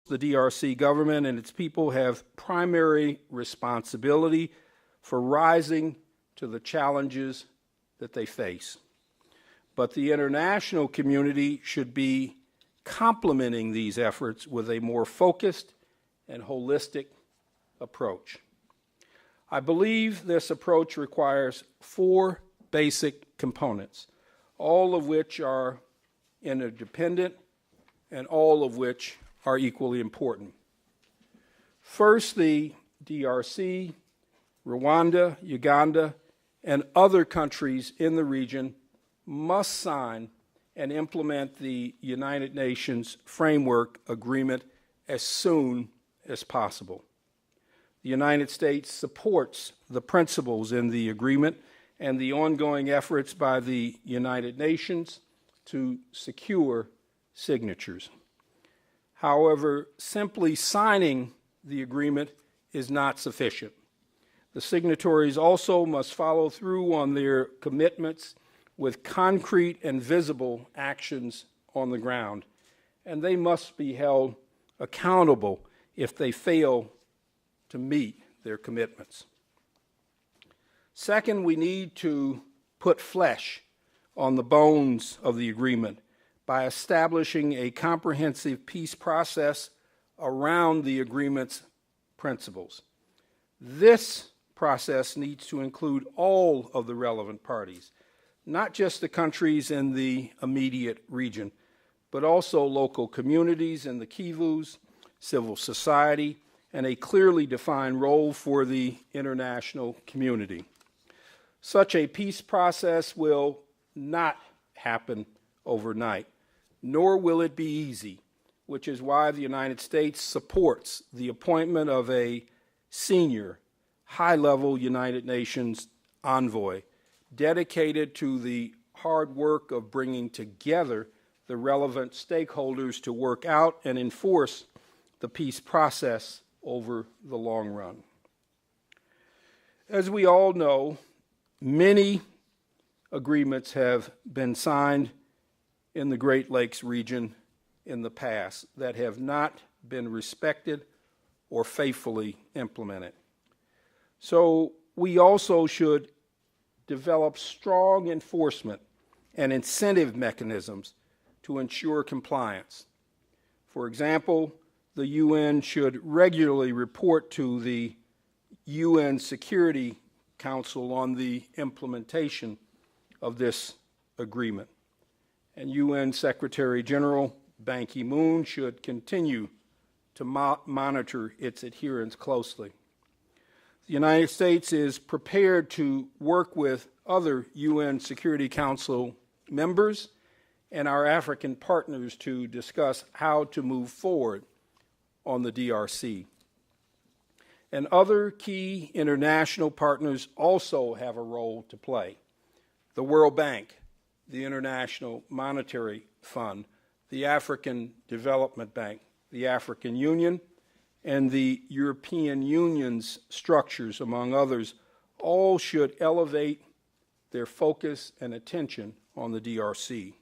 The DRC government and its people have primary responsibility for rising to the challenges that they face. But the international community should be complementing these efforts with a more focused and holistic approach. I believe this approach requires 4 basic components, all of which are interdependent and all of which are equally important. First, the DRC, Rwanda, Uganda, and other countries in the region must sign and implement the United Nations Framework Agreement as soon as possible. The United States supports the principles in the agreement and the ongoing efforts by the United Nations to secure signatures. However, simply signing the agreement is not sufficient. The signatories also must follow through on their commitments with concrete and visible actions on the ground, and they must be held accountable if they fail to meet their commitments. Second, we need to put flesh on the bones of the agreement by establishing a comprehensive peace process around the agreement's principles. This process needs to include all of the relevant parties, not just the countries in the immediate region, but also local communities in the Kivus, civil society, and a clearly defined role for the international community. Such a peace process will not happen overnight, nor will it be easy, which is why the United States supports the appointment of a senior, high-level United Nations envoy dedicated to the hard work of bringing together the relevant stakeholders to work out and enforce the peace process over the long run. As we all know, many agreements have been signed in the Great Lakes region in the past that have not been respected or faithfully implemented. So we also should develop strong enforcement and incentive mechanisms to ensure compliance. For example, the UN should regularly report to the UN Security Council on the implementation of this agreement. And UN Secretary General Ban Ki-moon should continue to monitor its adherence closely. The United States is prepared to work with other UN Security Council members and our African partners to discuss how to move forward on the DRC. And other key international partners also have a role to play. The World Bank, the International Monetary Fund, the African Development Bank, the African Union, and the European Union's structures, among others, all should elevate their focus and attention on the DRC.